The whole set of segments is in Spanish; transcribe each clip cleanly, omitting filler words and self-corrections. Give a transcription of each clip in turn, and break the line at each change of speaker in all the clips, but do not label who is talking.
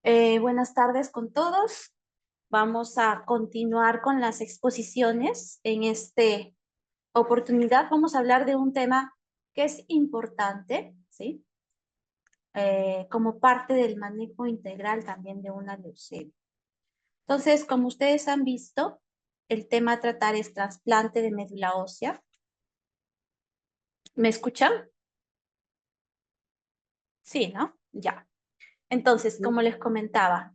Buenas tardes con todos. Vamos a continuar con las exposiciones. En esta oportunidad vamos a hablar de un tema que es importante, ¿sí? Como parte del manejo integral también de una leucemia. Entonces, como ustedes han visto, el tema a tratar es trasplante de médula ósea. ¿Me escuchan? Sí, ¿no? Ya. Entonces, como les comentaba,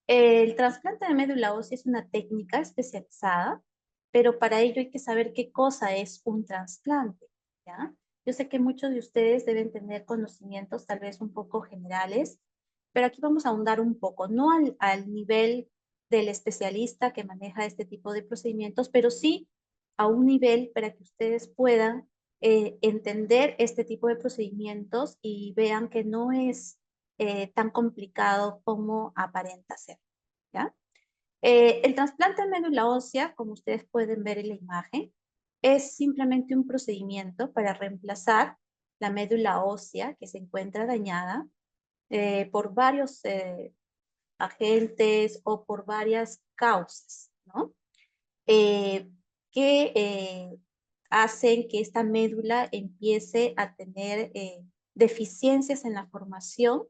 el trasplante de médula ósea es una técnica especializada, pero para ello hay que saber qué cosa es un trasplante, ¿ya? Yo sé que muchos de ustedes deben tener conocimientos tal vez un poco generales, pero aquí vamos a ahondar un poco, no al nivel del especialista que maneja este tipo de procedimientos, pero sí a un nivel para que ustedes puedan entender este tipo de procedimientos y vean que no es tan complicado como aparenta ser, ¿ya? El trasplante de médula ósea, como ustedes pueden ver en la imagen, es simplemente un procedimiento para reemplazar la médula ósea que se encuentra dañada por varios agentes o por varias causas, ¿no? Eh, que hacen que esta médula empiece a tener deficiencias en la formación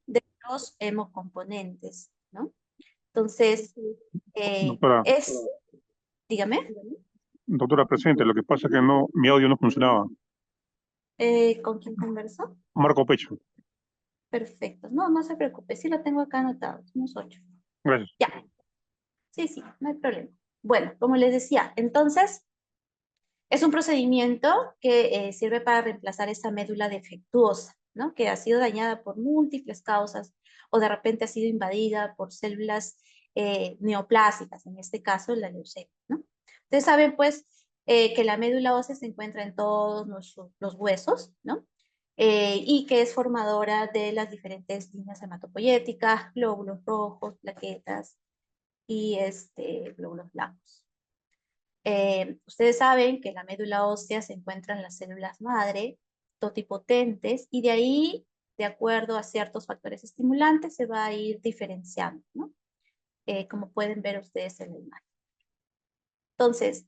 de los hemocomponentes, ¿no? Entonces,
Doctora,
dígame,
doctora presente, lo que pasa es que no, mi audio no funcionaba.
¿con quién conversó?
Marco Pecho,
Perfecto, no, no se preocupe, sí lo tengo acá anotado, somos 8.
gracias.
Ya, sí, sí, no hay problema. Bueno, como les decía, entonces, es un procedimiento que sirve para reemplazar esa médula defectuosa, ¿no? Que ha sido dañada por múltiples causas o de repente ha sido invadida por células neoplásicas, en este caso la leucemia, ¿no? Ustedes saben, pues, que la médula ósea se encuentra en todos los huesos, ¿no? Y que es formadora de las diferentes líneas hematopoyéticas, glóbulos rojos, plaquetas y glóbulos blancos. Ustedes saben que la médula ósea se encuentra en las células madre, totipotentes, y de ahí, de acuerdo a ciertos factores estimulantes, se va a ir diferenciando, ¿no? Como pueden ver ustedes en la imagen. Entonces,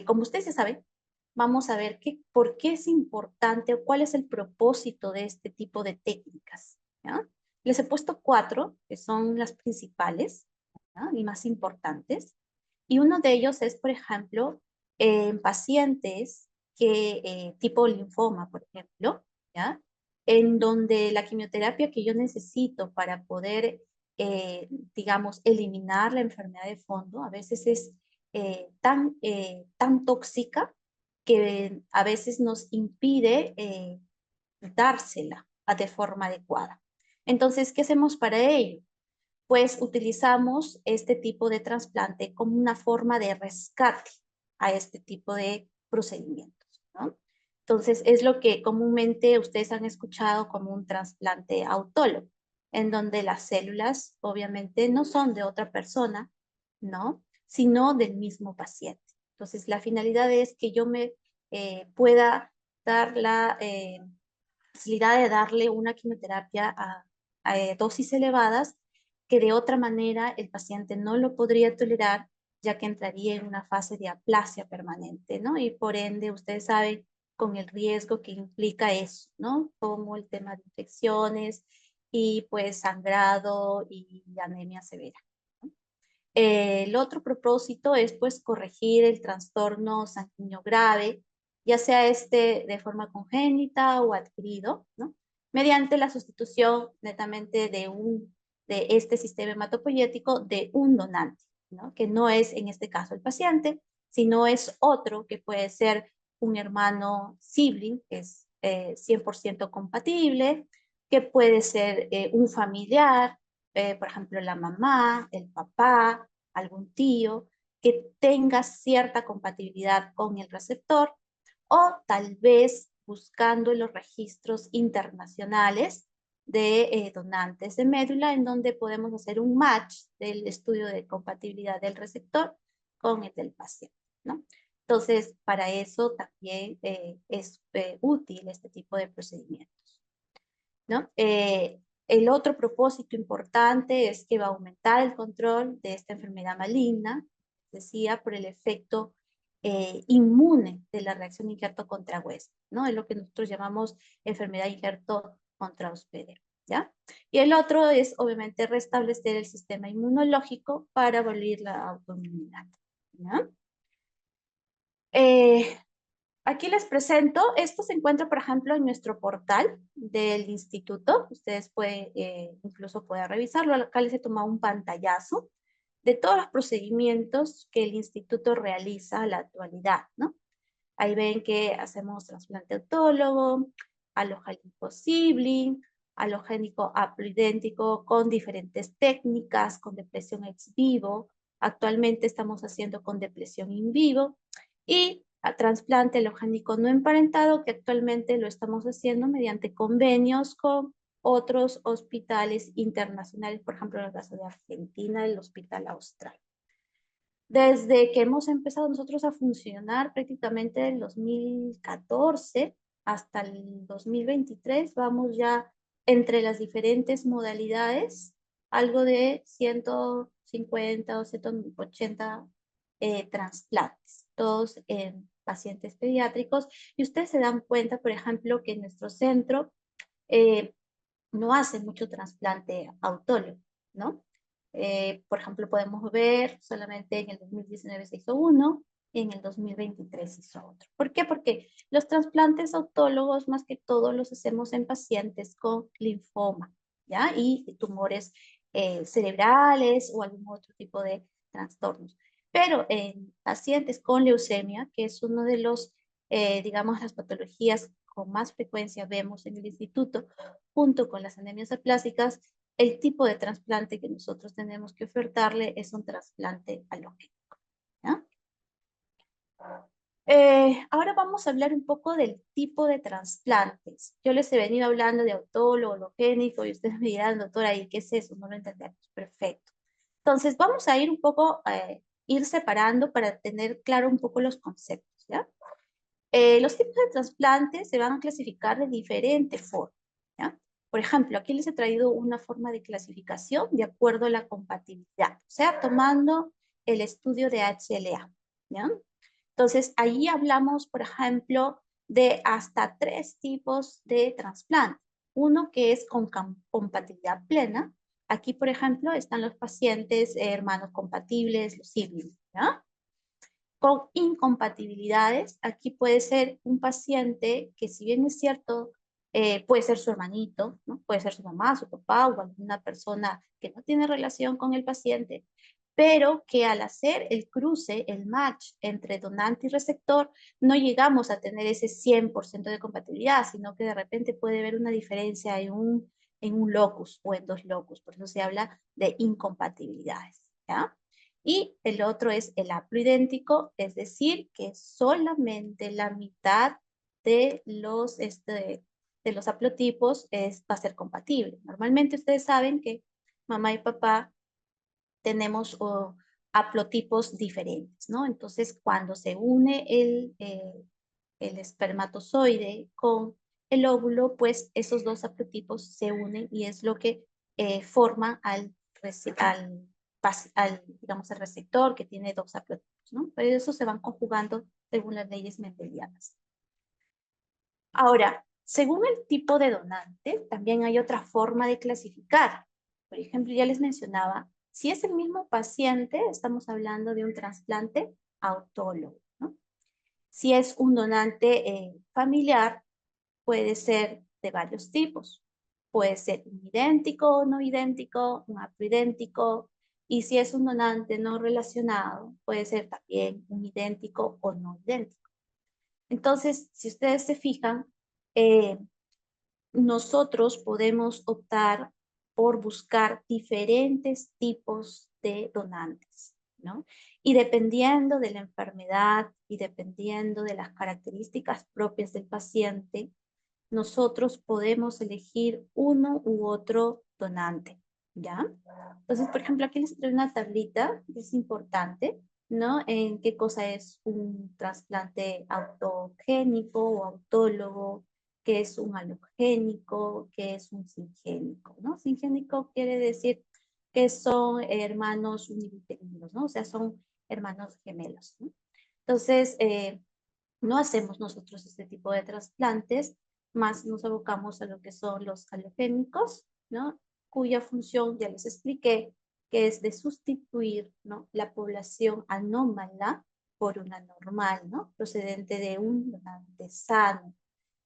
como ustedes ya saben, vamos a ver por qué es importante o cuál es el propósito de este tipo de técnicas, ¿ya? Les he puesto 4, que son las principales, ¿ya? Y más importantes. Y uno de ellos es, por ejemplo, en pacientes tipo linfoma, por ejemplo, ¿ya? En donde la quimioterapia que yo necesito para poder, digamos, eliminar la enfermedad de fondo, a veces es tan tóxica que a veces nos impide dársela de forma adecuada. Entonces, ¿qué hacemos para ello? Pues utilizamos este tipo de trasplante como una forma de rescate a este tipo de procedimientos, ¿no? Entonces, es lo que comúnmente ustedes han escuchado como un trasplante autólogo, en donde las células obviamente no son de otra persona, ¿no? Sino del mismo paciente. Entonces, la finalidad es que yo me pueda dar la facilidad de darle una quimioterapia a dosis elevadas que de otra manera el paciente no lo podría tolerar, ya que entraría en una fase de aplasia permanente, ¿no? Y por ende, ustedes saben con el riesgo que implica eso, ¿no? Como el tema de infecciones y pues sangrado y anemia severa, ¿no? El otro propósito es pues corregir el trastorno sanguíneo grave, ya sea de forma congénita o adquirido, ¿no? Mediante la sustitución netamente de este sistema hematopoyético de un donante, ¿no? Que no es en este caso el paciente, sino es otro que puede ser un hermano sibling, que es 100% compatible, que puede ser un familiar, por ejemplo, la mamá, el papá, algún tío, que tenga cierta compatibilidad con el receptor, o tal vez buscando los registros internacionales de donantes de médula, en donde podemos hacer un match del estudio de compatibilidad del receptor con el del paciente, ¿no? Entonces, para eso también es útil este tipo de procedimientos, ¿no? El otro propósito importante es que va a aumentar el control de esta enfermedad maligna, decía, por el efecto inmune de la reacción injerto contra huésped, ¿no? Es lo que nosotros llamamos enfermedad injerto contra hospedero, ¿ya? Y el otro es, obviamente, restablecer el sistema inmunológico para abolir la autoinmunidad, ¿ya? Aquí les presento, esto se encuentra, por ejemplo, en nuestro portal del instituto. Ustedes pueden, incluso pueden revisarlo. Acá les he tomado un pantallazo de todos los procedimientos que el instituto realiza a la actualidad, ¿no? Ahí ven que hacemos trasplante autólogo, halogénico sibling, halogénico haploidéntico con diferentes técnicas, con depresión ex vivo. Actualmente estamos haciendo con depresión in vivo y a trasplante halogénico no emparentado, que actualmente lo estamos haciendo mediante convenios con otros hospitales internacionales, por ejemplo, en el caso de Argentina, el Hospital Austral. Desde que hemos empezado nosotros a funcionar prácticamente en 2014 hasta el 2023, vamos ya entre las diferentes modalidades, algo de 150 o 180 trasplantes, todos en pacientes pediátricos. Y ustedes se dan cuenta, por ejemplo, que en nuestro centro eh, no hacen mucho trasplante autólogo, ¿no? Por ejemplo, podemos ver solamente en el 2019 se hizo uno, y en el 2023 se hizo otro. ¿Por qué? Porque los trasplantes autólogos más que todo los hacemos en pacientes con linfoma, ¿ya? Y tumores cerebrales o algún otro tipo de trastornos. Pero en pacientes con leucemia, que es uno de los, digamos, las patologías con más frecuencia vemos en el instituto, junto con las anemias aplásicas, el tipo de trasplante que nosotros tenemos que ofertarle es un trasplante halogénico, ¿ya? Ahora vamos a hablar un poco del tipo de trasplantes. Yo les he venido hablando de autólogo, halogénico, y ustedes me dirán, doctora, ¿y qué es eso? No lo entendemos. Perfecto. Entonces, vamos a ir un poco, ir separando para tener claro un poco los conceptos, ¿ya? Los tipos de trasplantes se van a clasificar de diferente forma, ¿ya? Por ejemplo, aquí les he traído una forma de clasificación de acuerdo a la compatibilidad, o sea, tomando el estudio de HLA, ¿ya? Entonces, ahí hablamos, por ejemplo, de hasta 3 tipos de trasplante. Uno que es con compatibilidad plena. Aquí, por ejemplo, están los pacientes hermanos compatibles, los siblings, ¿ya? Con incompatibilidades, aquí puede ser un paciente que, si bien es cierto, puede ser su hermanito, ¿no? Puede ser su mamá, su papá o alguna persona que no tiene relación con el paciente, pero que al hacer el cruce, el match entre donante y receptor, no llegamos a tener ese 100% de compatibilidad, sino que de repente puede haber una diferencia en un locus o en dos locus, por eso se habla de incompatibilidades, ¿ya? Y el otro es el haploidéntico, es decir, que solamente la mitad de los haplotipos va a ser compatible. Normalmente ustedes saben que mamá y papá tenemos haplotipos diferentes, ¿no? Entonces, cuando se une el espermatozoide con el óvulo, pues esos dos haplotipos se unen y es lo que forma digamos, el receptor que tiene dos haplotipos, ¿no? Pero eso se van conjugando según las leyes mendelianas. Ahora, según el tipo de donante, también hay otra forma de clasificar. Por ejemplo, ya les mencionaba, si es el mismo paciente, estamos hablando de un trasplante autólogo, ¿no? Si es un donante familiar, puede ser de varios tipos. Puede ser un idéntico, no idéntico, un haploidéntico, y si es un donante no relacionado, puede ser también un idéntico o no idéntico. Entonces, si ustedes se fijan, eh, nosotros podemos optar por buscar diferentes tipos de donantes, ¿no? Y dependiendo de la enfermedad y dependiendo de las características propias del paciente, nosotros podemos elegir uno u otro donante, ¿ya? Entonces, por ejemplo, aquí les traigo una tablita, es importante, ¿no? En qué cosa es un trasplante autogénico o autólogo, qué es un halogénico, qué es un singénico, ¿no? Singénico quiere decir que son hermanos univitelinos, ¿no? O sea, son hermanos gemelos, ¿no? Entonces, no hacemos nosotros este tipo de trasplantes, más nos abocamos a lo que son los halogénicos, ¿no? Cuya función, ya les expliqué, que es de sustituir, ¿no?, la población anómala por una normal, ¿no?, procedente de un donante sano.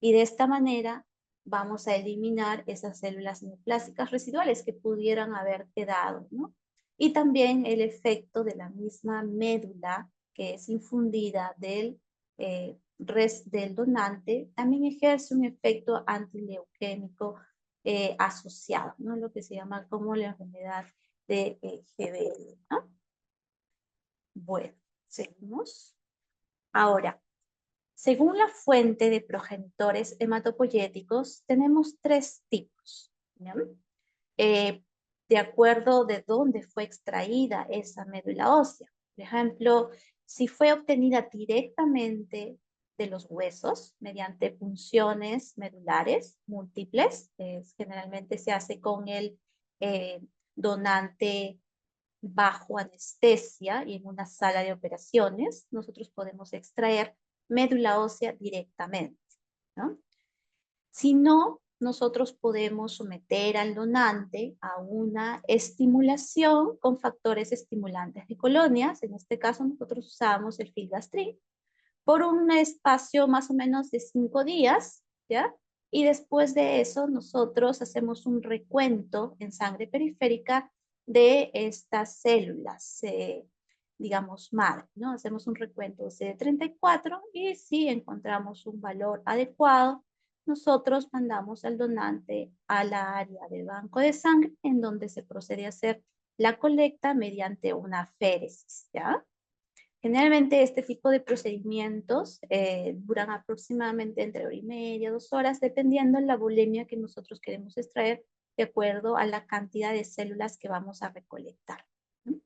Y de esta manera vamos a eliminar esas células neoplásicas residuales que pudieran haber quedado, ¿no? Y también el efecto de la misma médula que es infundida del donante, también ejerce un efecto antileuquémico asociado, ¿no? Lo que se llama como la enfermedad de GBL, ¿no? Bueno, seguimos. Ahora, según la fuente de progenitores hematopoyéticos, tenemos tres tipos, ¿ya? Eh, de acuerdo de dónde fue extraída esa médula ósea. Por ejemplo, si fue obtenida directamente de los huesos mediante punciones medulares múltiples, generalmente se hace con el eh, donante bajo anestesia y en una sala de operaciones, nosotros podemos extraer médula ósea directamente, ¿no? Si no, nosotros podemos someter al donante a una estimulación con factores estimulantes de colonias. En este caso, nosotros usamos el filgastrin por un espacio más o menos de 5 días, ¿ya? Y después de eso, nosotros hacemos un recuento en sangre periférica de estas células, digamos, madre, ¿no? Hacemos un recuento de CD34 y si encontramos un valor adecuado, nosotros mandamos al donante a la área del banco de sangre en donde se procede a hacer la colecta mediante una féresis, ¿ya? Generalmente este tipo de procedimientos duran aproximadamente entre hora y media, 2 horas, dependiendo de la bulimia que nosotros queremos extraer de acuerdo a la cantidad de células que vamos a recolectar, ¿no?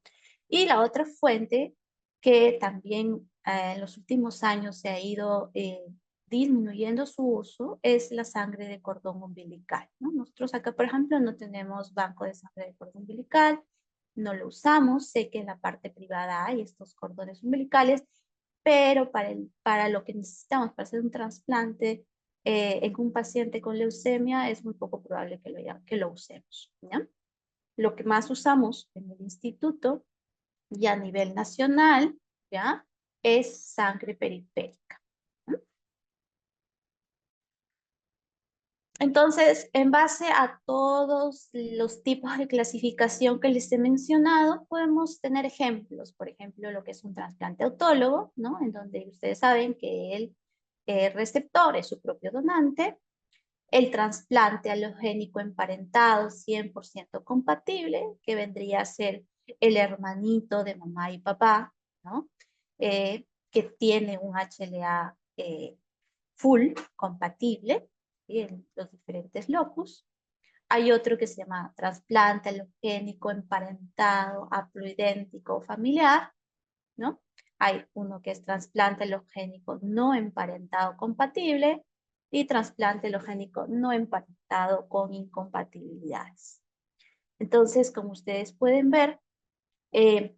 Y la otra fuente que también en los últimos años se ha ido disminuyendo su uso es la sangre de cordón umbilical, ¿no? Nosotros acá, por ejemplo, no tenemos banco de sangre de cordón umbilical, no lo usamos. Sé que en la parte privada hay estos cordones umbilicales, pero para lo que necesitamos para hacer un trasplante en un paciente con leucemia es muy poco probable que lo usemos, ¿ya? Lo que más usamos en el instituto y a nivel nacional, ¿ya?, es sangre periférica. Entonces, en base a todos los tipos de clasificación que les he mencionado, podemos tener ejemplos. Por ejemplo, lo que es un trasplante autólogo, ¿no?, en donde ustedes saben que el receptor es su propio donante. El trasplante halogénico emparentado 100% compatible, que vendría a ser el hermanito de mamá y papá, ¿no?, que tiene un HLA full compatible, ¿sí?, en los diferentes locus. Hay otro que se llama trasplante halogénico emparentado haploidéntico familiar, ¿no? Hay uno que es trasplante halogénico no emparentado compatible y trasplante halogénico no emparentado con incompatibilidades. Entonces, como ustedes pueden ver, eh,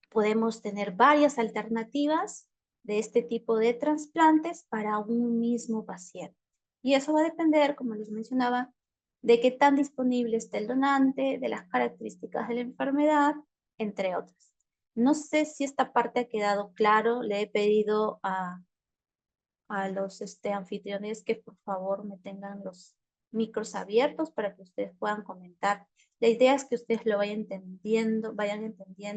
podemos tener varias alternativas de este tipo de trasplantes para un mismo paciente. Y eso va a depender, como les mencionaba, de qué tan disponible está el donante, de las características de la enfermedad, entre otras. No sé si esta parte ha quedado claro. Le he pedido a los anfitriones que por favor me tengan los micros abiertos para que ustedes puedan comentar. La idea es que ustedes lo vayan entendiendo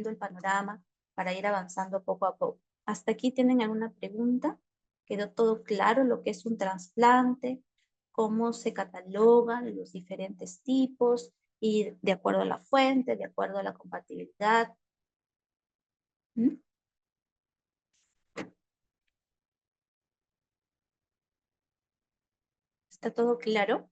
el panorama para ir avanzando poco a poco. ¿Hasta aquí tienen alguna pregunta? ¿Quedó todo claro lo que es un trasplante? ¿Cómo se catalogan los diferentes tipos? Y de acuerdo a la fuente, de acuerdo a la compatibilidad. ¿Mm? ¿Está todo claro?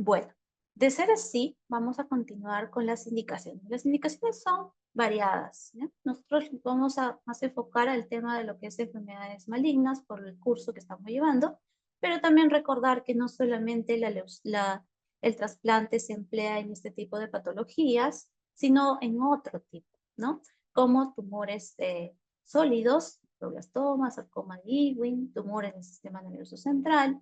Bueno, de ser así, vamos a continuar con las indicaciones. Las indicaciones son variadas, ¿ya? Nosotros vamos a más enfocar al tema de lo que es enfermedades malignas por el curso que estamos llevando, pero también recordar que no solamente el trasplante se emplea en este tipo de patologías, sino en otro tipo, ¿no? Como tumores sólidos, glioblastoma, sarcoma de Ewing, tumores del sistema nervioso central,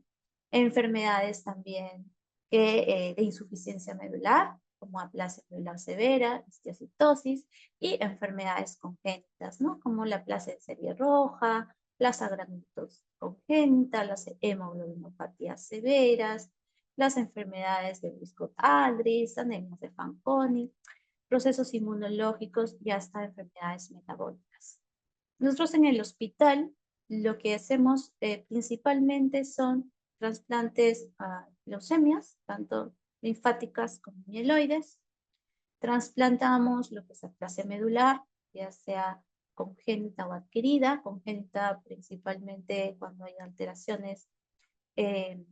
enfermedades también de insuficiencia medular, como aplasia medular severa, histiocytosis, y enfermedades congénitas, ¿no? Como la aplasia de serie roja, las agranulitosis congénita, las hemoglobinopatías severas, las enfermedades de Wiskott-Aldrich, anemias de Fanconi, procesos inmunológicos y hasta enfermedades metabólicas. Nosotros en el hospital lo que hacemos principalmente son trasplantes a leucemias, tanto linfáticas como mieloides. Trasplantamos lo que es aplasia medular, ya sea congénita o adquirida, congénita principalmente cuando hay alteraciones eh,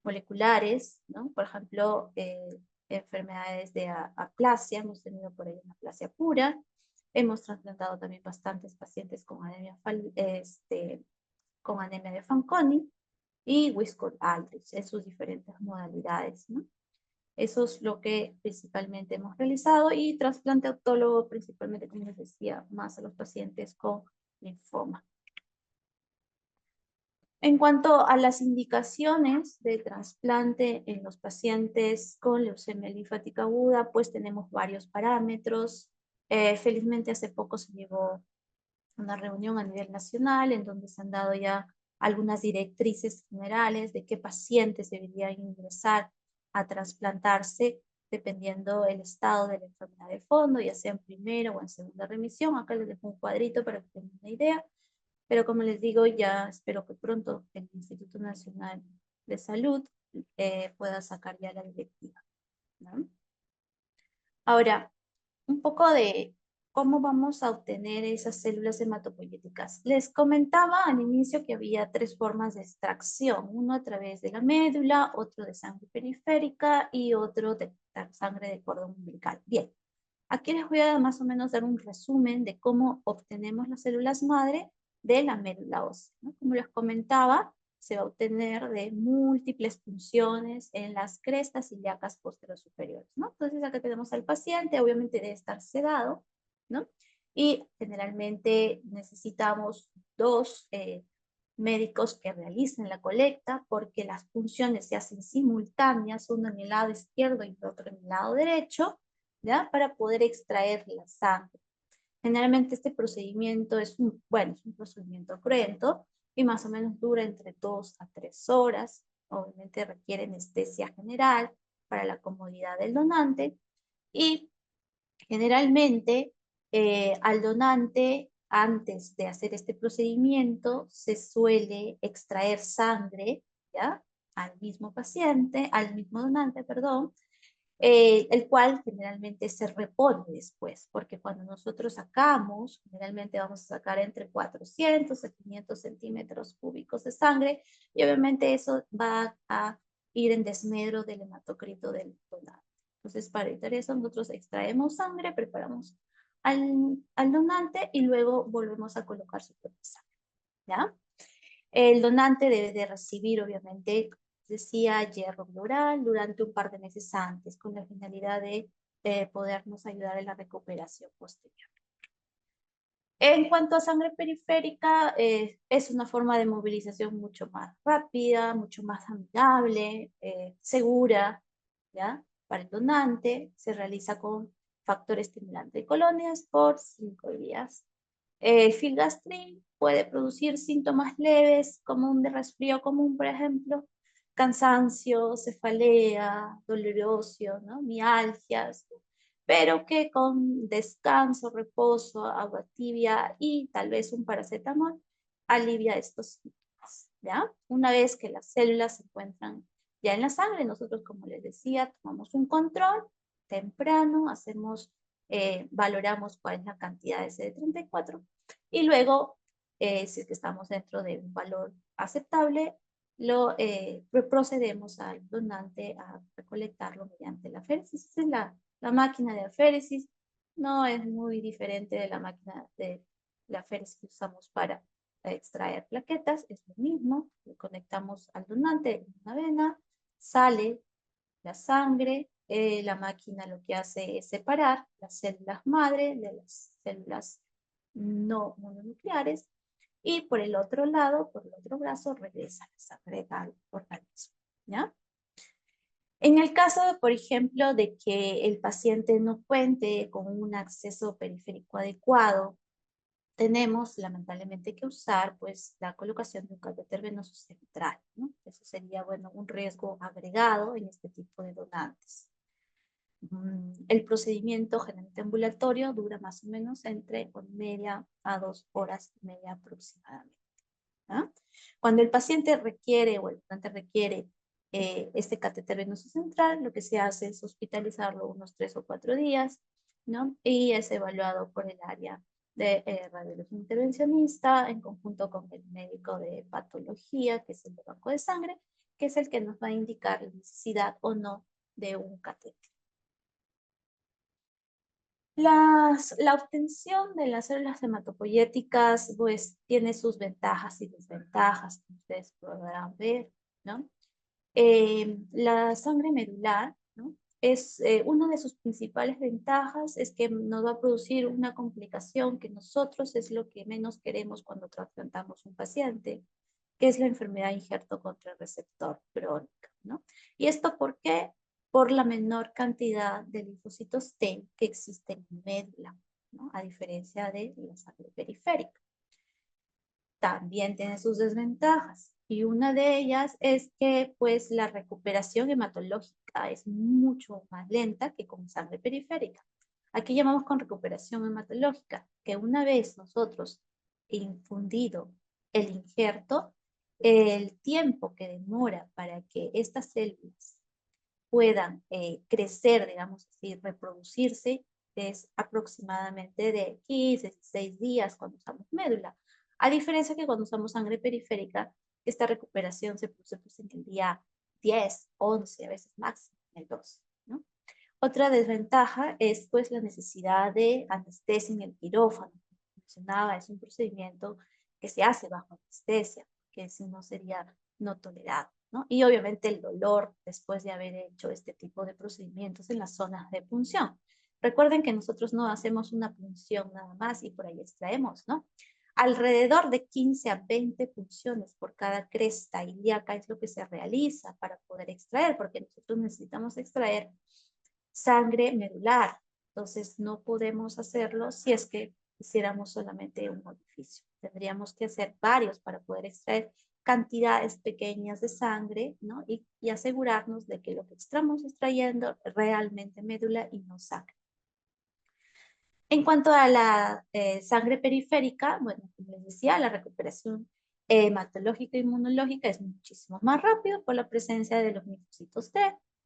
moleculares, ¿no? Por ejemplo, enfermedades de aplasia, hemos tenido por ahí una aplasia pura, hemos trasplantado también bastantes pacientes con con anemia de Fanconi y Wiskott-Aldrich en sus diferentes modalidades, ¿no? Eso es lo que principalmente hemos realizado y trasplante autólogo principalmente, como les decía, más a los pacientes con linfoma. En cuanto a las indicaciones de trasplante en los pacientes con leucemia linfática aguda, pues tenemos varios parámetros. Felizmente hace poco se llevó una reunión a nivel nacional en donde se han dado ya algunas directrices generales de qué pacientes deberían ingresar a trasplantarse dependiendo el estado de la enfermedad de fondo, ya sea en primera o en segunda remisión. Acá les dejo un cuadrito para que tengan una idea. Pero como les digo, ya espero que pronto el Instituto Nacional de Salud pueda sacar ya la directiva, ¿no? Ahora, un poco de cómo vamos a obtener esas células hematopoyéticas. Les comentaba al inicio que había tres formas de extracción, uno a través de la médula, otro de sangre periférica y otro de sangre de cordón umbilical. Bien, aquí les voy a más o menos dar un resumen de cómo obtenemos las células madre de la médula ósea, ¿no? Como les comentaba, se va a obtener de múltiples punciones en las crestas ilíacas posteriores superiores, ¿no? Entonces acá tenemos al paciente, obviamente debe estar sedado, ¿no? Y generalmente necesitamos dos médicos que realicen la colecta porque las punciones se hacen simultáneas, uno en el lado izquierdo y otro en el lado derecho, ¿ya? Para poder extraer la sangre. Generalmente este procedimiento es es un procedimiento cruento y más o menos dura entre 2 a 3 horas. Obviamente requiere anestesia general para la comodidad del donante y generalmente al donante antes de hacer este procedimiento se suele extraer sangre, ¿ya? Al mismo paciente, al mismo donante, perdón, el cual generalmente se repone después, porque cuando nosotros sacamos, generalmente vamos a sacar entre 400 a 500 centímetros cúbicos de sangre, y obviamente eso va a ir en desmedro del hematocrito del donante. Entonces, para evitar eso, nosotros extraemos sangre, preparamos al donante y luego volvemos a colocar su propia sangre, ¿ya? El donante debe de recibir, obviamente, decía, hierro floral durante un par de meses antes, con la finalidad de podernos ayudar en la recuperación posterior. En cuanto a sangre periférica, es una forma de movilización mucho más rápida, mucho más amigable, segura, ¿ya? Para el donante, se realiza con factor estimulante de colonias por 5 días. El filgastrin puede producir síntomas leves, como un de resfrío común, por ejemplo, cansancio, cefalea, dolor óseo, ¿no? Mialgias, pero que con descanso, reposo, agua tibia y tal vez un paracetamol alivia estos síntomas, ¿ya? Una vez que las células se encuentran ya en la sangre, nosotros, como les decía, tomamos un control temprano, valoramos cuál es la cantidad de CD34 y luego, si es que estamos dentro de un valor aceptable, procedemos al donante a recolectarlo mediante la aféresis. Esa es la máquina de aféresis. No es muy diferente de la máquina de la aféresis que usamos para extraer plaquetas. Es lo mismo. Le conectamos al donante en una vena, sale la sangre. La máquina lo que hace es separar las células madre de las células no mononucleares. Y por el otro lado, por el otro brazo, regresa la sangre al organismo, ¿ya? En el caso, por ejemplo, de que el paciente no cuente con un acceso periférico adecuado, tenemos lamentablemente que usar pues la colocación de un catéter venoso central, ¿no? Eso sería, bueno, un riesgo agregado en este tipo de donantes. El procedimiento generalmente ambulatorio dura más o menos entre 1,5 a 2 horas y media aproximadamente. ¿Ah? Cuando el paciente requiere o el donante requiere este catéter venoso central, lo que se hace es hospitalizarlo unos 3 o 4 días, ¿no? Y es evaluado por el área de radiología intervencionista en conjunto con el médico de patología, que es el de banco de sangre, que es el que nos va a indicar la necesidad o no de un catéter. La obtención de las células hematopoyéticas pues tiene sus ventajas y desventajas, como ustedes podrán ver, ¿no? La sangre medular, ¿no? Es una de sus principales ventajas es que nos va a producir una complicación que nosotros es lo que menos queremos cuando trasplantamos un paciente, que es la enfermedad injerto contra el receptor crónica, ¿no? ¿Y esto por qué? Por la menor cantidad de linfocitos T que existen en médula, ¿no? A diferencia de la sangre periférica. También tiene sus desventajas, y una de ellas es que pues la recuperación hematológica es mucho más lenta que con sangre periférica. Aquí llamamos con recuperación hematológica, que una vez nosotros infundido el injerto, el tiempo que demora para que estas células puedan crecer, digamos así, reproducirse, es aproximadamente de 15, 16 días cuando usamos médula. A diferencia que cuando usamos sangre periférica, esta recuperación se produce pues, en el día 10, 11, a veces máximo, en el 2, ¿no? Otra desventaja es pues la necesidad de anestesia en el quirófano. Como mencionaba, es un procedimiento que se hace bajo anestesia, que si no sería no tolerado, ¿no? Y obviamente el dolor después de haber hecho este tipo de procedimientos en las zonas de punción. Recuerden que nosotros no hacemos una punción nada más y por ahí extraemos, ¿no? Alrededor de 15 a 20 punciones por cada cresta ilíaca es lo que se realiza para poder extraer, porque nosotros necesitamos extraer sangre medular. Entonces no podemos hacerlo si es que hiciéramos solamente un orificio. Tendríamos que hacer varios para poder extraer cantidades pequeñas de sangre, ¿no? Y asegurarnos de que lo que estamos extrayendo realmente médula y no sangre. En cuanto a la sangre periférica, bueno, como les decía, la recuperación hematológica e inmunológica es muchísimo más rápido por la presencia de los linfocitos T,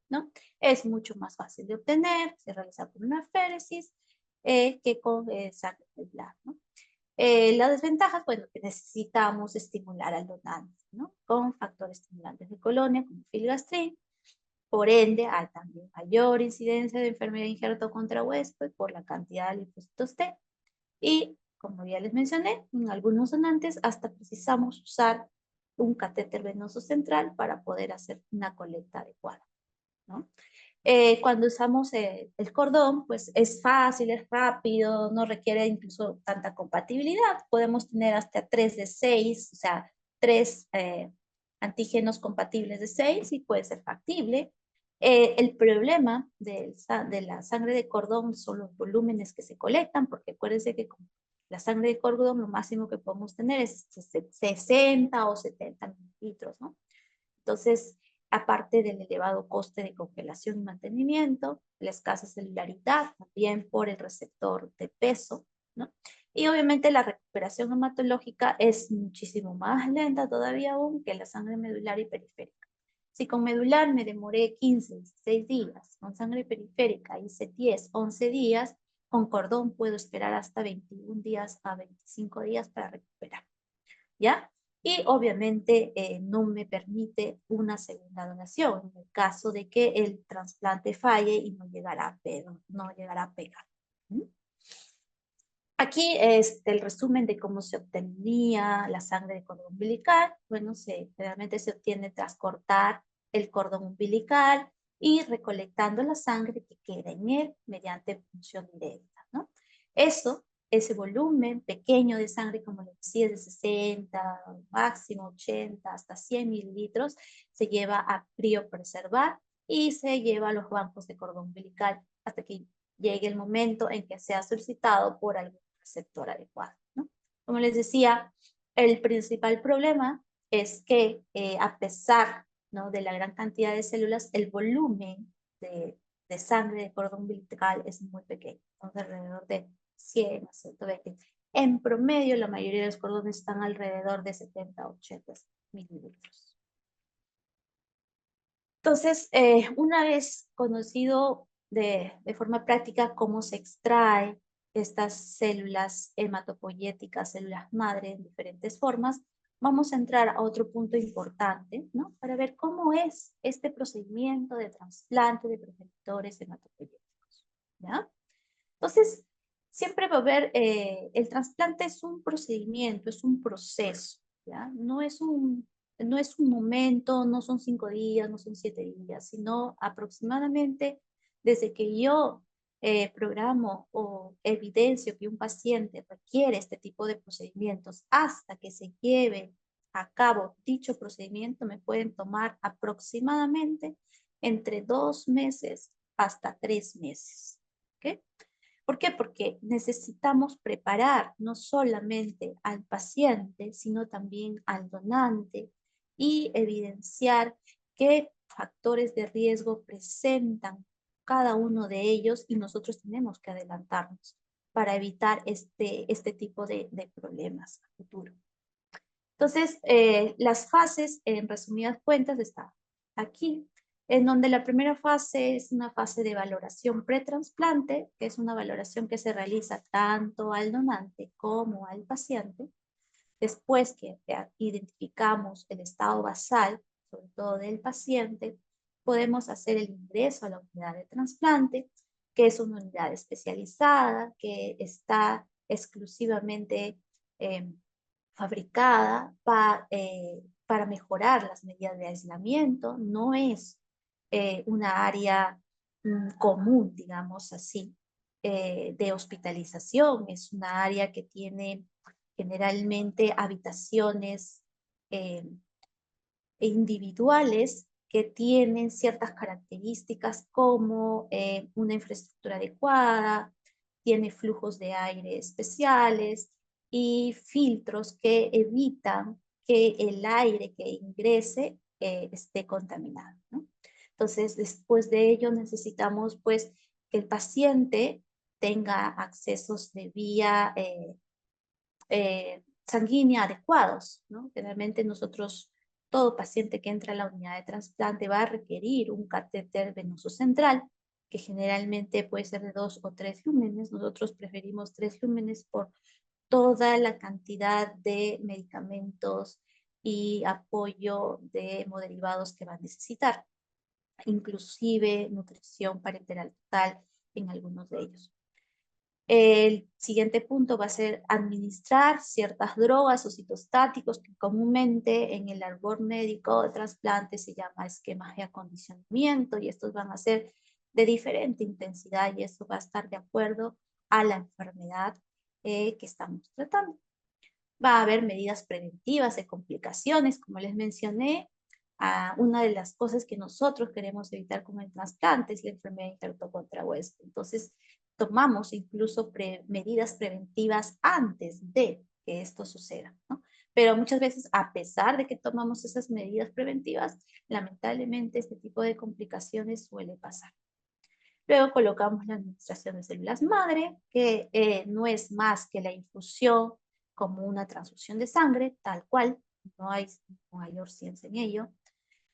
¿no? Es mucho más fácil de obtener, se realiza por una aféresis que con sangre medular, ¿no? Las desventajas, bueno, que necesitamos estimular al donante, ¿no? Con factores estimulantes de colonia, como filgastrin. Por ende, hay también mayor incidencia de enfermedad injerto contra huésped por la cantidad de linfocitos T. Y, como ya les mencioné, en algunos donantes hasta precisamos usar un catéter venoso central para poder hacer una colecta adecuada, ¿no? Cuando usamos el cordón, pues es fácil, es rápido, no requiere incluso tanta compatibilidad. Podemos tener hasta 3 de 6, o sea, 3 antígenos compatibles de 6 y puede ser factible. El problema de la sangre de cordón son los volúmenes que se colectan, porque acuérdense que con la sangre de cordón lo máximo que podemos tener es 60 o 70 mililitros, ¿no? Entonces, aparte del elevado coste de congelación y mantenimiento, la escasa celularidad, también por el receptor de peso, ¿no? Y obviamente la recuperación hematológica es muchísimo más lenta todavía aún que la sangre medular y periférica. Si con medular me demoré 15, 16 días, con sangre periférica hice 10, 11 días, con cordón puedo esperar hasta 21 días a 25 días para recuperar, ¿ya? y obviamente no me permite una segunda donación en el caso de que el trasplante falle y no llegará a pegar. ¿Mm? Aquí el resumen de cómo se obtenía la sangre de cordón umbilical. Bueno, realmente se obtiene tras cortar el cordón umbilical y recolectando la sangre que queda en él mediante punción directa, ¿no? Ese volumen pequeño de sangre, como les decía, de 60, máximo 80, hasta 100 mililitros, se lleva a criopreservar y se lleva a los bancos de cordón umbilical hasta que llegue el momento en que sea solicitado por algún receptor adecuado, ¿no? Como les decía, el principal problema es que a pesar, ¿no?, de la gran cantidad de células, el volumen de sangre de cordón umbilical es muy pequeño, entonces alrededor de 100 a 120. En promedio, la mayoría de los cordones están alrededor de 70 a 80 mililitros. Entonces, una vez conocido de forma práctica cómo se extrae estas células hematopoyéticas, células madre en diferentes formas, vamos a entrar a otro punto importante, ¿no?, para ver cómo es este procedimiento de trasplante de progenitores hematopoyéticos, ¿ya? Entonces, siempre va a haber, el trasplante es un procedimiento, es un proceso, ¿ya? No es un momento, no son 5 días, no son 7 días, sino aproximadamente desde que yo programo o evidencio que un paciente requiere este tipo de procedimientos hasta que se lleve a cabo dicho procedimiento, me pueden tomar aproximadamente entre 2 meses hasta 3 meses. ¿Ok? ¿Por qué? Porque necesitamos preparar no solamente al paciente, sino también al donante y evidenciar qué factores de riesgo presentan cada uno de ellos y nosotros tenemos que adelantarnos para evitar este tipo de problemas a futuro. Entonces, las fases, en resumidas cuentas, están aquí, en donde la primera fase es una fase de valoración pretransplante, que es una valoración que se realiza tanto al donante como al paciente. Después que identificamos el estado basal, sobre todo del paciente, podemos hacer el ingreso a la unidad de trasplante, que es una unidad especializada, que está exclusivamente fabricada para mejorar las medidas de aislamiento. No es una área común, digamos así, de hospitalización. Es una área que tiene generalmente habitaciones eh, individuales que tienen ciertas características como una infraestructura adecuada, tiene flujos de aire especiales y filtros que evitan que el aire que ingrese esté contaminado, ¿no? Entonces, después de ello necesitamos pues que el paciente tenga accesos de vía sanguínea adecuados, ¿no? Generalmente todo paciente que entra a la unidad de trasplante va a requerir un catéter venoso central, que generalmente puede ser de 2 o 3 lúmenes. Nosotros preferimos 3 lúmenes por toda la cantidad de medicamentos y apoyo de hemoderivados que va a necesitar, inclusive nutrición parenteral total en algunos de ellos. El siguiente punto va a ser administrar ciertas drogas o citostáticos que comúnmente en el árbol médico de trasplante se llama esquemas de acondicionamiento, y estos van a ser de diferente intensidad y eso va a estar de acuerdo a la enfermedad que estamos tratando. Va a haber medidas preventivas de complicaciones, como les mencioné. Una de las cosas que nosotros queremos evitar con el trasplante es la enfermedad interno contra hueso. Entonces, tomamos incluso medidas preventivas antes de que esto suceda, ¿no? Pero muchas veces, a pesar de que tomamos esas medidas preventivas, lamentablemente este tipo de complicaciones suele pasar. Luego colocamos la administración de células madre, que no es más que la infusión como una transfusión de sangre, tal cual, no hay mayor ciencia en ello.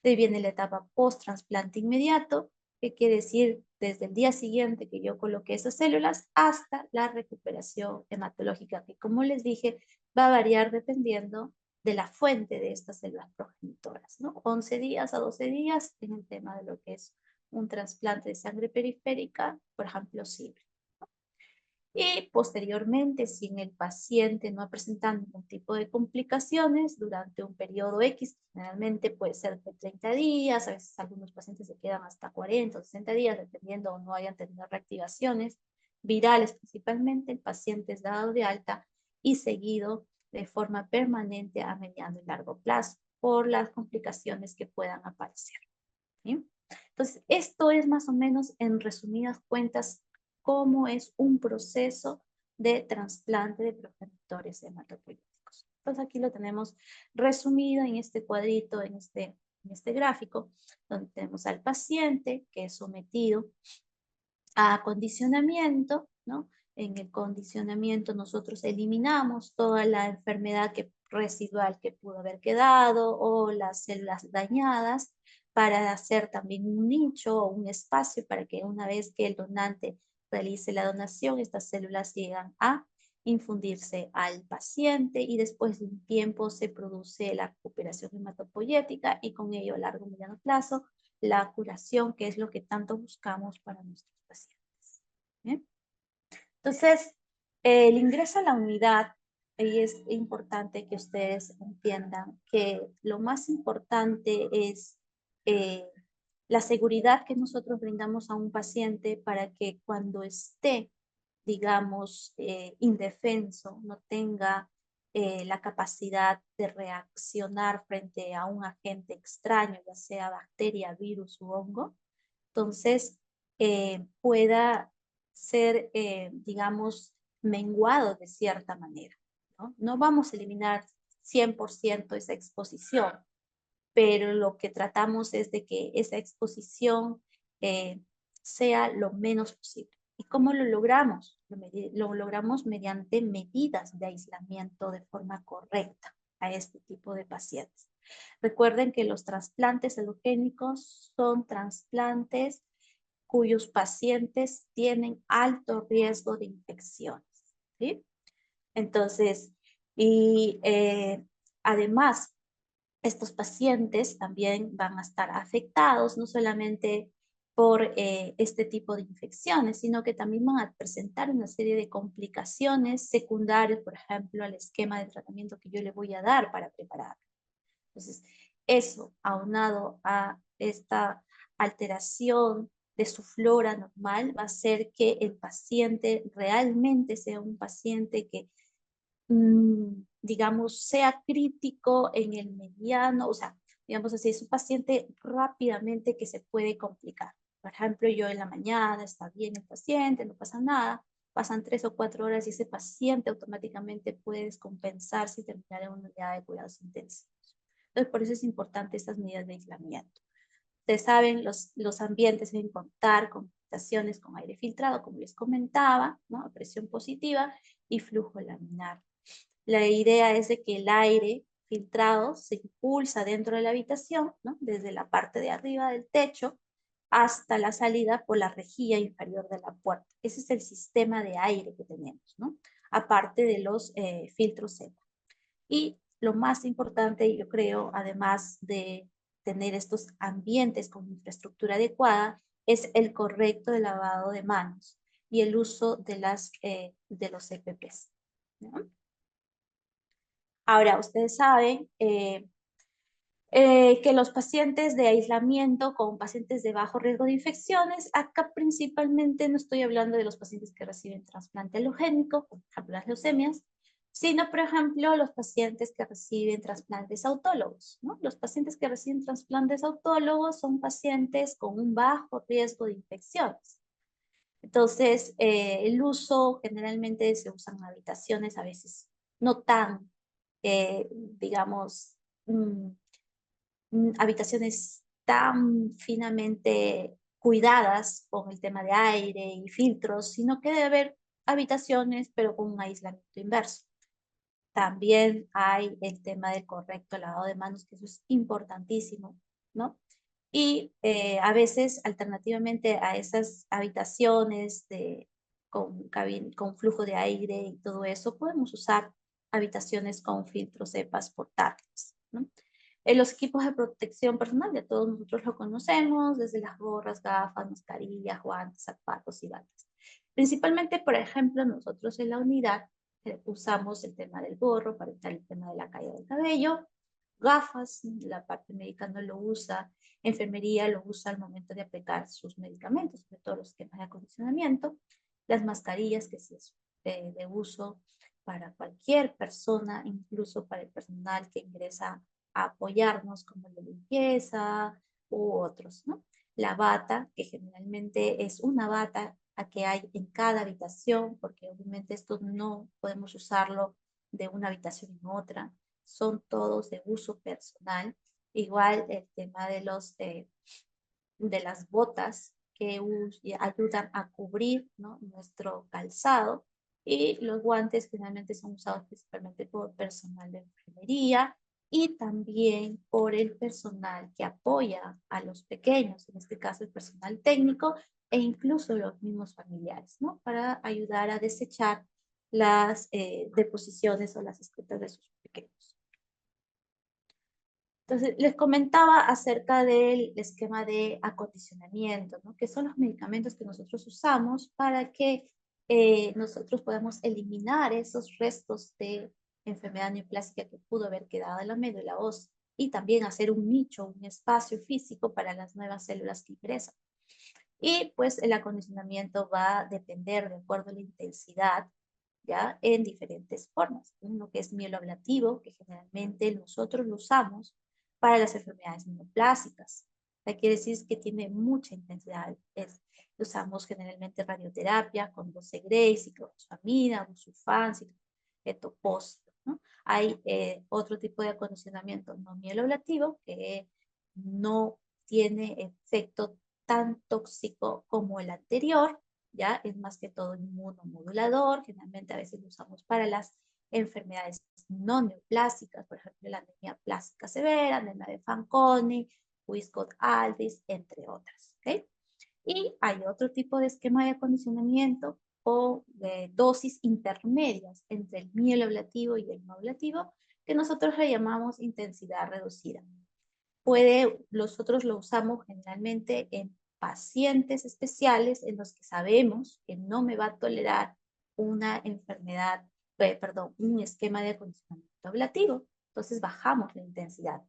De ahí viene la etapa post-trasplante inmediato, que quiere decir desde el día siguiente que yo coloqué esas células hasta la recuperación hematológica, que como les dije, va a variar dependiendo de la fuente de estas células progenitoras, ¿no? 11 días a 12 días en el tema de lo que es un trasplante de sangre periférica, por ejemplo, simple. Y posteriormente, si en el paciente no presenta ningún tipo de complicaciones durante un periodo X, generalmente puede ser de 30 días, a veces algunos pacientes se quedan hasta 40 o 60 días, dependiendo o no hayan tenido reactivaciones virales principalmente, el paciente es dado de alta y seguido de forma permanente a mediano y largo plazo por las complicaciones que puedan aparecer. ¿Sí? Entonces, esto es más o menos, en resumidas cuentas, cómo es un proceso de trasplante de progenitores hematopoyéticos. Entonces, aquí lo tenemos resumido en este cuadrito, en este gráfico, donde tenemos al paciente que es sometido a acondicionamiento, ¿no? En el condicionamiento nosotros eliminamos toda la enfermedad residual que pudo haber quedado o las células dañadas para hacer también un nicho o un espacio para que una vez que el donante realice la donación, estas células llegan a infundirse al paciente y después de un tiempo se produce la recuperación hematopoyética y con ello a largo y mediano plazo la curación, que es lo que tanto buscamos para nuestros pacientes. ¿Bien? Entonces, el ingreso a la unidad, y es importante que ustedes entiendan que lo más importante es la seguridad que nosotros brindamos a un paciente para que cuando esté, digamos, indefenso, no tenga la capacidad de reaccionar frente a un agente extraño, ya sea bacteria, virus u hongo, entonces pueda ser, digamos, menguado de cierta manera, ¿no? No vamos a eliminar 100% esa exposición, pero lo que tratamos es de que esa exposición sea lo menos posible. ¿Y cómo lo logramos? Lo logramos mediante medidas de aislamiento de forma correcta a este tipo de pacientes. Recuerden que los trasplantes alogénicos son trasplantes cuyos pacientes tienen alto riesgo de infecciones, ¿sí? Entonces, y además, estos pacientes también van a estar afectados no solamente por este tipo de infecciones, sino que también van a presentar una serie de complicaciones secundarias, por ejemplo, al esquema de tratamiento que yo le voy a dar para preparar. Entonces, eso aunado a esta alteración de su flora normal va a hacer que el paciente realmente sea un paciente que digamos, sea crítico en el mediano, o sea, digamos así, es un paciente rápidamente que se puede complicar. Por ejemplo, yo en la mañana está bien el paciente, no pasa nada, pasan 3 o 4 horas y ese paciente automáticamente puede descompensarse y terminar en una unidad de cuidados intensivos. Entonces, por eso es importante estas medidas de aislamiento. Ustedes saben, los ambientes deben contar con estaciones con aire filtrado, como les comentaba, ¿no? Presión positiva y flujo laminar. La idea es de que el aire filtrado se impulsa dentro de la habitación, ¿no? Desde la parte de arriba del techo hasta la salida por la rejilla inferior de la puerta. Ese es el sistema de aire que tenemos, ¿no? Aparte de los filtros Z. Y lo más importante, yo creo, además de tener estos ambientes con infraestructura adecuada, es el correcto lavado de manos y el uso de los EPPs, ¿no? Ahora, ustedes saben que los pacientes de aislamiento con pacientes de bajo riesgo de infecciones, acá principalmente no estoy hablando de los pacientes que reciben trasplante alogénico, por ejemplo las leucemias, sino por ejemplo los pacientes que reciben trasplantes autólogos, ¿no? Los pacientes que reciben trasplantes autólogos son pacientes con un bajo riesgo de infecciones. Entonces, el uso generalmente se usan en habitaciones a veces no tan, digamos, habitaciones tan finamente cuidadas con el tema de aire y filtros, sino que debe haber habitaciones pero con un aislamiento inverso. También hay el tema del correcto lavado de manos, que eso es importantísimo, ¿no? Y a veces, alternativamente a esas habitaciones con flujo de aire y todo eso, podemos usar habitaciones con filtros EPAs portátiles, ¿no? En los equipos de protección personal, ya todos nosotros lo conocemos, desde las gorras, gafas, mascarillas, guantes, zapatos y batas. Principalmente, por ejemplo, nosotros en la unidad usamos el tema del gorro para evitar el tema de la caída del cabello, gafas, la parte médica no lo usa, enfermería lo usa al momento de aplicar sus medicamentos, sobre todo los esquemas de acondicionamiento, las mascarillas que sí es de uso para cualquier persona, incluso para el personal que ingresa a apoyarnos, como el de limpieza u otros, ¿no? La bata, que generalmente es una bata a que hay en cada habitación, porque obviamente esto no podemos usarlo de una habitación en otra, son todos de uso personal. Igual el tema de las botas que ayudan a cubrir, ¿no?, nuestro calzado, y los guantes generalmente son usados principalmente por personal de enfermería y también por el personal que apoya a los pequeños, en este caso el personal técnico e incluso los mismos familiares, ¿no?, para ayudar a desechar las deposiciones o las excretas de sus pequeños. Entonces, les comentaba acerca del esquema de acondicionamiento, ¿no?, que son los medicamentos que nosotros usamos para que nosotros podamos eliminar esos restos de enfermedad neoplásica que pudo haber quedado en la médula ósea y también hacer un nicho, un espacio físico para las nuevas células que ingresan. Y pues el acondicionamiento va a depender de acuerdo a la intensidad, ¿ya?, en diferentes formas. Uno que es mieloablativo, que generalmente nosotros lo usamos para las enfermedades neoplásicas. O sea, quiere decir que tiene mucha intensidad. Usamos generalmente radioterapia con 12 Gray, ciclofosfamida, busulfán, etoposito, ¿no? Hay otro tipo de acondicionamiento no mieloablativo que no tiene efecto tan tóxico como el anterior, ¿ya? Es más que todo inmunomodulador, generalmente a veces lo usamos para las enfermedades no neoplásicas, por ejemplo, la anemia plástica severa, anemia de Fanconi, Wiskott-Aldrich, entre otras, ¿ok? Y hay otro tipo de esquema de acondicionamiento o de dosis intermedias entre el mieloablativo y el no ablativo, que nosotros le llamamos intensidad reducida. Nosotros lo usamos generalmente en pacientes especiales en los que sabemos que no me va a tolerar una enfermedad, perdón, un esquema de acondicionamiento ablativo. Entonces bajamos la intensidad.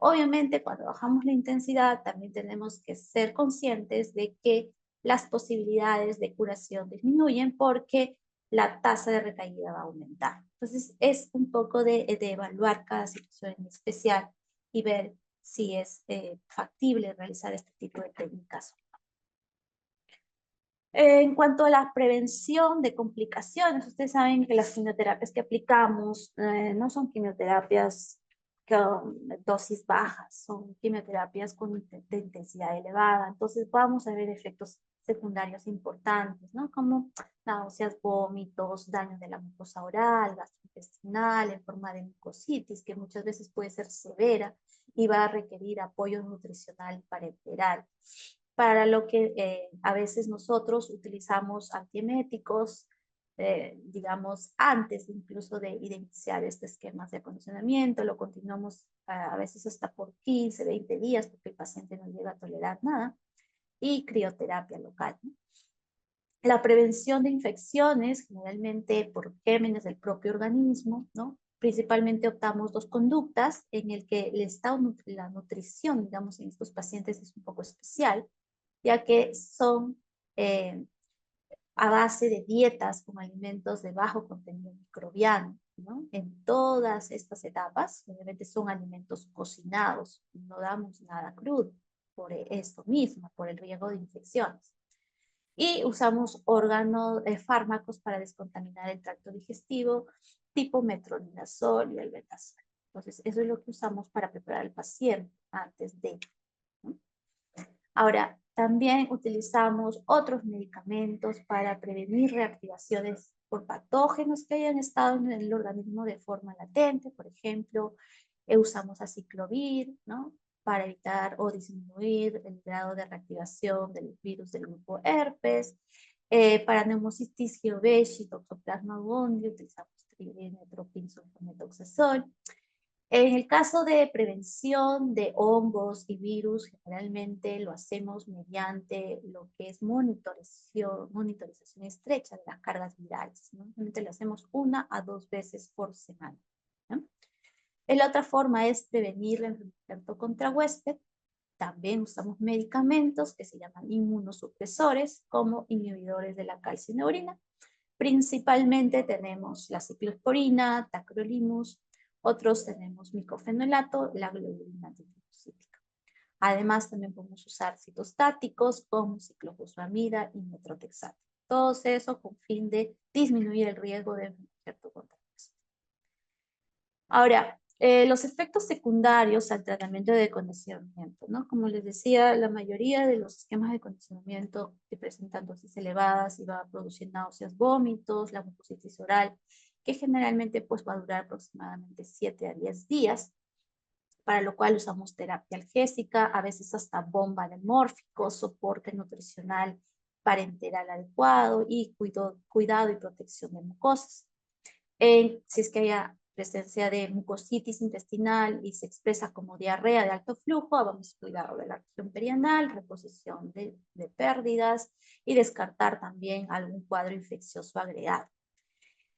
Obviamente, cuando bajamos la intensidad, también tenemos que ser conscientes de que las posibilidades de curación disminuyen porque la tasa de recaída va a aumentar. Entonces, es un poco de evaluar cada situación en especial y ver si es factible realizar este tipo de técnicas. En cuanto a la prevención de complicaciones, ustedes saben que las quimioterapias que aplicamos no son quimioterapias con dosis bajas, son quimioterapias de intensidad elevada, entonces vamos a ver efectos secundarios importantes, ¿no?, como náuseas, vómitos, daño de la mucosa oral, gastrointestinal, en forma de mucositis, que muchas veces puede ser severa y va a requerir apoyo nutricional parenteral, para lo que a veces nosotros utilizamos antieméticos, digamos, antes incluso de iniciar este esquema de acondicionamiento, lo continuamos a veces hasta por 15, 20 días, porque el paciente no llega a tolerar nada, y crioterapia local, ¿no? La prevención de infecciones, generalmente por gérmenes del propio organismo, ¿no? Principalmente optamos dos conductas en el que el estado, la nutrición, digamos, en estos pacientes es un poco especial, ya que son a base de dietas con alimentos de bajo contenido microbiano, ¿no? En todas estas etapas, obviamente son alimentos cocinados, no damos nada crudo, por esto mismo, por el riesgo de infecciones. Y usamos fármacos para descontaminar el tracto digestivo, tipo metronidazol y albendazol. Entonces, eso es lo que usamos para preparar al paciente antes de, ¿no? Ahora, también utilizamos otros medicamentos para prevenir reactivaciones por patógenos que hayan estado en el organismo de forma latente. Por ejemplo, usamos aciclovir, ¿no?, para evitar o disminuir el grado de reactivación del virus del grupo herpes. Para neumocitis, Gioveshi, Toxoplasma gondii, utilizamos metropinsulfonetoxazol. En el caso de prevención de hongos y virus, generalmente lo hacemos mediante lo que es monitorización estrecha de las cargas virales, ¿no? Normalmente lo hacemos 1 a 2 veces por semana, ¿no? La otra forma es prevenir la enfermedad contra huésped. También usamos medicamentos que se llaman inmunosupresores, como inhibidores de la calcineurina. Principalmente tenemos la ciclosporina, tacrolimus, otros tenemos micofenolato, la globulina antitrombocyclica. Además, también podemos usar citostáticos como ciclofosfamida y metrotexato. Todo eso con fin de disminuir el riesgo de enfermedad contra huésped. Ahora, los efectos secundarios al tratamiento de condicionamiento, ¿no? Como les decía, la mayoría de los esquemas de condicionamiento que presentan dosis elevadas y va a producir náuseas, vómitos, la mucositis oral, que generalmente pues va a durar aproximadamente 7 a 10 días, para lo cual usamos terapia analgésica, a veces hasta bomba de mórfico, soporte nutricional parenteral adecuado y cuidado y protección de mucosas. Si es que haya presencia de mucositis intestinal y se expresa como diarrea de alto flujo, vamos a cuidar de la región perianal, reposición de pérdidas y descartar también algún cuadro infeccioso agregado.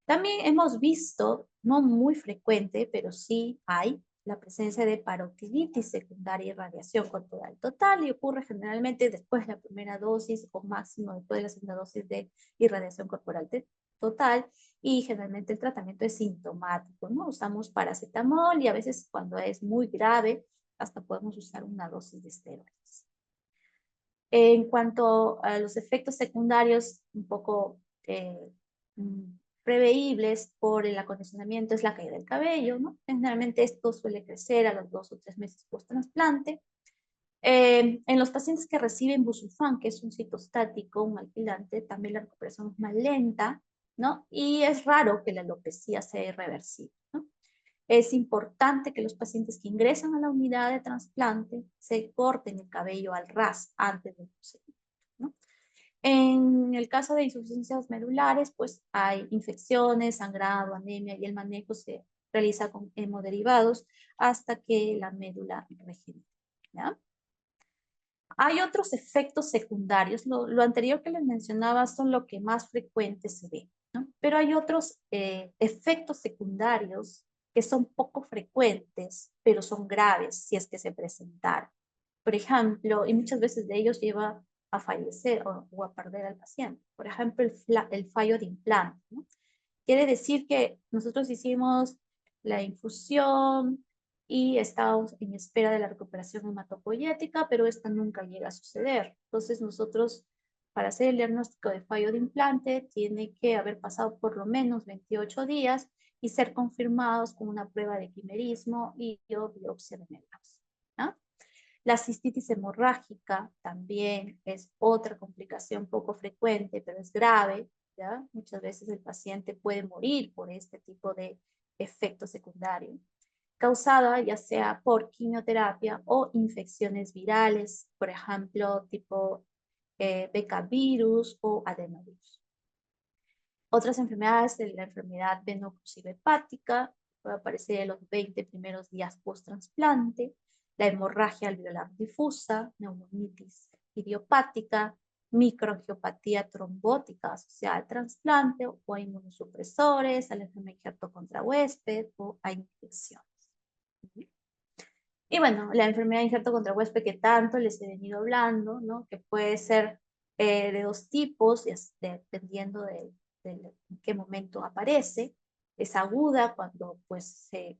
También hemos visto, no muy frecuente, pero sí hay, la presencia de parotiditis secundaria y radiación corporal total, y ocurre generalmente después de la primera dosis o máximo después de la segunda dosis de irradiación corporal total, y generalmente el tratamiento es sintomático, ¿no? Usamos paracetamol y a veces cuando es muy grave hasta podemos usar una dosis de esteroides. En cuanto a los efectos secundarios un poco preveíbles por el acondicionamiento es la caída del cabello, ¿no? Generalmente esto suele crecer a los 2 o 3 meses post-trasplante. En los pacientes que reciben busulfán, que es un citostático, un alquilante, también la recuperación es más lenta, ¿no? Y es raro que la alopecia sea irreversible, ¿no? Es importante que los pacientes que ingresan a la unidad de trasplante se corten el cabello al ras antes del procedimiento, ¿no? En el caso de insuficiencias medulares, pues hay infecciones, sangrado, anemia y el manejo se realiza con hemoderivados hasta que la médula regenere, ¿ya? Hay otros efectos secundarios. Lo anterior que les mencionaba son lo que más frecuente se ve, ¿no? Pero hay otros efectos secundarios que son poco frecuentes, pero son graves si es que se presentaran. Por ejemplo, y muchas veces de ellos lleva a fallecer o a perder al paciente. Por ejemplo, el fallo de implante, ¿no? Quiere decir que nosotros hicimos la infusión y estábamos en espera de la recuperación hematopoyética, pero esta nunca llega a suceder. Entonces nosotros, para hacer el diagnóstico de fallo de implante, tiene que haber pasado por lo menos 28 días y ser confirmados con una prueba de quimerismo y biopsia de médula, ¿no? La cistitis hemorrágica también es otra complicación poco frecuente, pero es grave, ¿ya? Muchas veces el paciente puede morir por este tipo de efecto secundario, causada ya sea por quimioterapia o infecciones virales, por ejemplo, tipo becavirus o adenovirus. Otras enfermedades de la enfermedad veno-oclusiva hepática puede aparecer en los 20 primeros días post-trasplante, la hemorragia alveolar difusa, neumonitis idiopática, microangiopatía trombótica asociada al trasplante o a inmunosupresores, a la enfermedad injerto contra huésped o a infecciones. Y bueno, la enfermedad injerto contra huésped que tanto les he venido hablando, ¿no? Que puede ser de 2 tipos, dependiendo de en qué momento aparece. Es aguda cuando pues se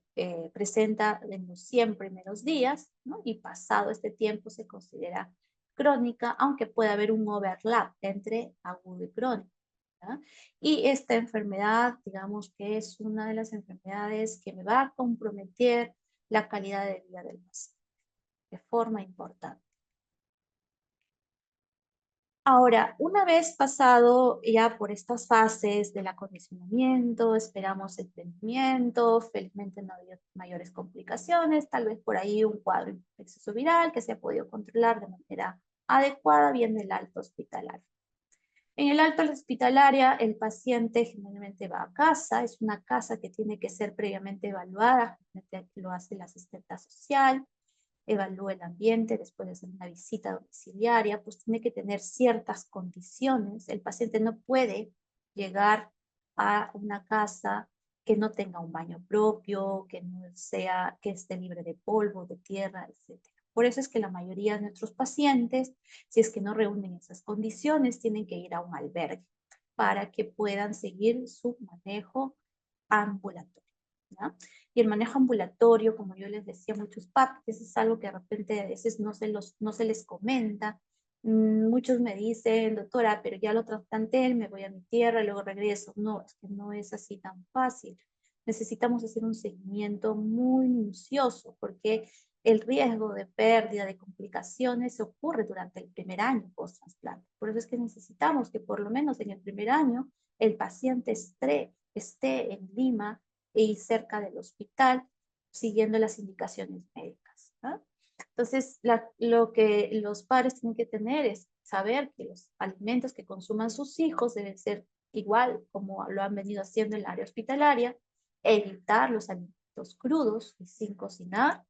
presenta en los 100 primeros días, ¿no? Y pasado este tiempo se considera crónica, aunque puede haber un overlap entre agudo y crónico, ¿ya? Y esta enfermedad, digamos que es una de las enfermedades que me va a comprometer la calidad de vida del paciente de forma importante. Ahora, una vez pasado ya por estas fases del acondicionamiento, esperamos el tratamiento, felizmente no hay mayores complicaciones, tal vez por ahí un cuadro infeccioso viral que se ha podido controlar de manera adecuada, viene el alto hospitalario. En el alta hospitalaria, el paciente generalmente va a casa, es una casa que tiene que ser previamente evaluada, lo hace la asistente social, evalúa el ambiente después de hacer una visita domiciliaria, pues tiene que tener ciertas condiciones. El paciente no puede llegar a una casa que no tenga un baño propio, que no sea, que esté libre de polvo, de tierra, etc. Por eso es que la mayoría de nuestros pacientes, si es que no reúnen esas condiciones, tienen que ir a un albergue para que puedan seguir su manejo ambulatorio, ¿no? Y el manejo ambulatorio, como yo les decía a muchos papás, es algo que de repente a veces no se les comenta. Muchos me dicen, doctora, pero ya lo trasplanté, me voy a mi tierra y luego regreso. No, es que no es así tan fácil. Necesitamos hacer un seguimiento muy minucioso porque el riesgo de pérdida, de complicaciones, se ocurre durante el primer año post-trasplante. Por eso es que necesitamos que por lo menos en el primer año el paciente esté en Lima y cerca del hospital, siguiendo las indicaciones médicas, ¿no? Entonces, lo que los padres tienen que tener es saber que los alimentos que consuman sus hijos deben ser igual como lo han venido haciendo en el área hospitalaria, evitar los alimentos crudos y sin cocinar,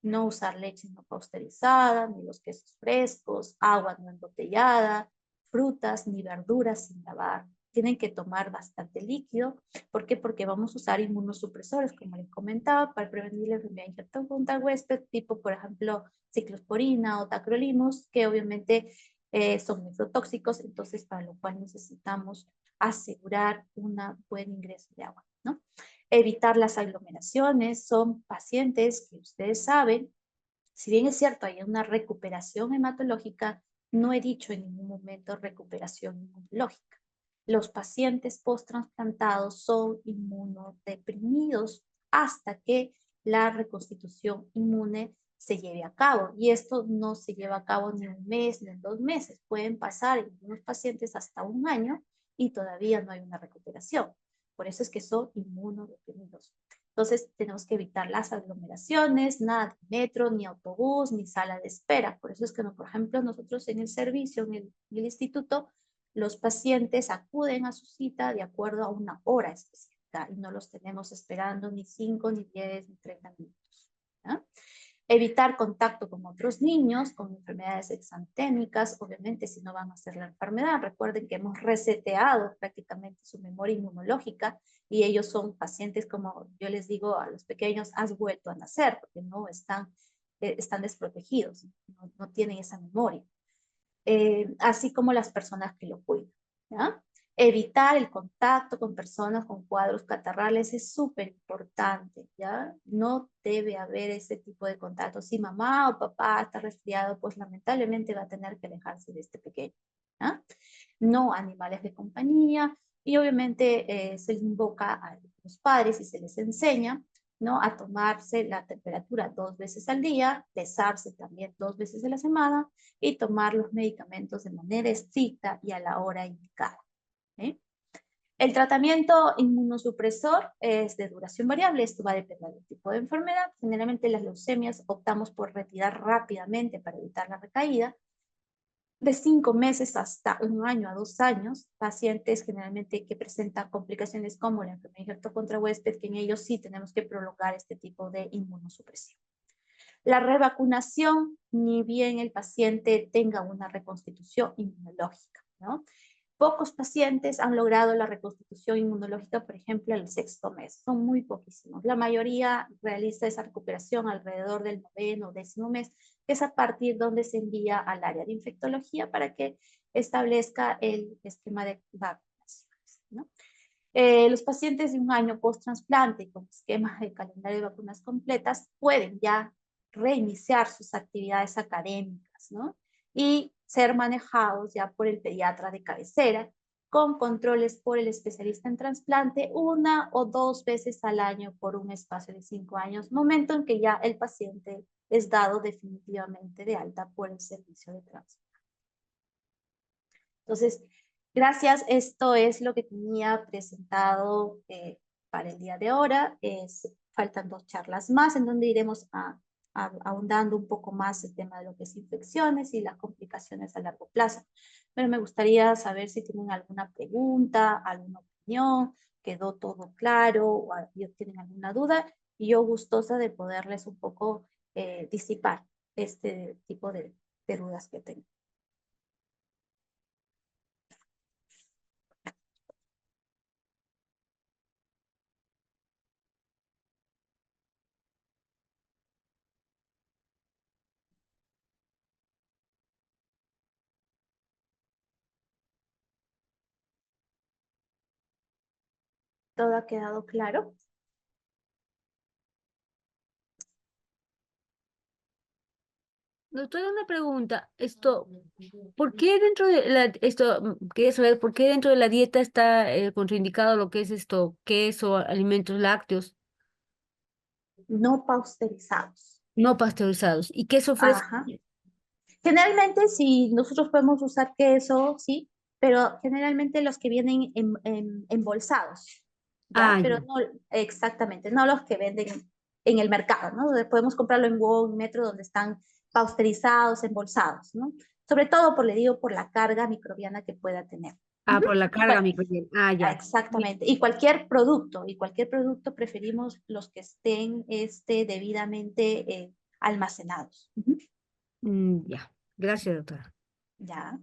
no usar leche no pasteurizada, ni los quesos frescos, agua no embotellada, frutas ni verduras sin lavar. Tienen que tomar bastante líquido. ¿Por qué? Porque vamos a usar inmunosupresores, como les comentaba, para prevenir la enfermedad infectada contra huésped, tipo, por ejemplo, ciclosporina o tacrolimus, que obviamente son nefrotóxicos, entonces para lo cual necesitamos asegurar un buen ingreso de agua, ¿no? Evitar las aglomeraciones, son pacientes que ustedes saben, si bien es cierto, hay una recuperación hematológica, no he dicho en ningún momento recuperación inmunológica. Los pacientes post-transplantados son inmunodeprimidos hasta que la reconstitución inmune se lleve a cabo. Y esto no se lleva a cabo ni un mes ni en 2 meses. Pueden pasar en algunos pacientes hasta un año y todavía no hay una recuperación. Por eso es que son inmunodeprimidos. Entonces tenemos que evitar las aglomeraciones, nada de metro, ni autobús, ni sala de espera. Por eso es que, por ejemplo, nosotros en el servicio, en el instituto, los pacientes acuden a su cita de acuerdo a una hora específica y no los tenemos esperando ni 5, ni 10, ni 30 minutos, ¿no? Evitar contacto con otros niños con enfermedades exantémicas, obviamente si no van a hacer la enfermedad. Recuerden que hemos reseteado prácticamente su memoria inmunológica y ellos son pacientes, como yo les digo a los pequeños, has vuelto a nacer, porque no están, están desprotegidos, no tienen esa memoria. Así como las personas que lo cuidan, ¿ya? Evitar el contacto con personas con cuadros catarrales es súper importante, ¿ya? No debe haber ese tipo de contacto. Si mamá o papá está resfriado, pues lamentablemente va a tener que alejarse de este pequeño, ¿ya? No animales de compañía, y obviamente se les invoca a los padres y se les enseña, ¿no?, a tomarse la temperatura 2 veces al día, pesarse también 2 veces a la semana y tomar los medicamentos de manera estricta y a la hora indicada. ¿Sí? El tratamiento inmunosupresor es de duración variable, esto va a depender del tipo de enfermedad. Generalmente las leucemias optamos por retirar rápidamente para evitar la recaída. De 5 meses hasta 1 año a 2 años, pacientes generalmente que presentan complicaciones como la enfermedad infecto contra huésped, que en ellos sí tenemos que prolongar este tipo de inmunosupresión. La revacunación, ni bien el paciente tenga una reconstitución inmunológica, ¿no? Pocos pacientes han logrado la reconstitución inmunológica, por ejemplo, al 6º mes. Son muy poquísimos. La mayoría realiza esa recuperación alrededor del 9º o 10º mes, que es a partir donde se envía al área de infectología para que establezca el esquema de vacunaciones, ¿no? Los pacientes de 1 año post-trasplante con esquemas de calendario de vacunas completas pueden ya reiniciar sus actividades académicas, ¿no? Y ser manejados ya por el pediatra de cabecera, con controles por el especialista en trasplante 1 o 2 veces al año por un espacio de 5 años, momento en que ya el paciente es dado definitivamente de alta por el servicio de trasplante. Entonces, gracias, esto es lo que tenía presentado para el día de ahora. Faltan 2 charlas más en donde iremos ahondando un poco más el tema de lo que es infecciones y las complicaciones a largo plazo. Pero me gustaría saber si tienen alguna pregunta, alguna opinión, quedó todo claro o tienen alguna duda y yo gustosa de poderles un poco disipar este tipo de dudas que tengo. ¿Todo ha quedado claro?
Doctora, una pregunta. ¿Por qué dentro de quería saber, ¿por qué dentro de la dieta está contraindicado lo que es queso, alimentos lácteos
No pasteurizados.
no pasteurizados? ¿Y queso fresco?
Ajá. Generalmente, si nosotros podemos usar queso, sí, pero generalmente los que vienen embolsados,
Ah,
¿ya? Pero
ya.
no exactamente, no los que venden en el mercado, ¿no? Podemos comprarlo en Walmart, en Metro, donde están pasteurizados, embolsados, ¿no? Sobre todo, le digo, por la carga microbiana que pueda tener.
Ah,
Ujú.
por la carga microbiana. Ah, ya.
Exactamente. Y cualquier producto preferimos los que estén debidamente almacenados. Ujú.
Ya. Gracias, doctora.
Ya.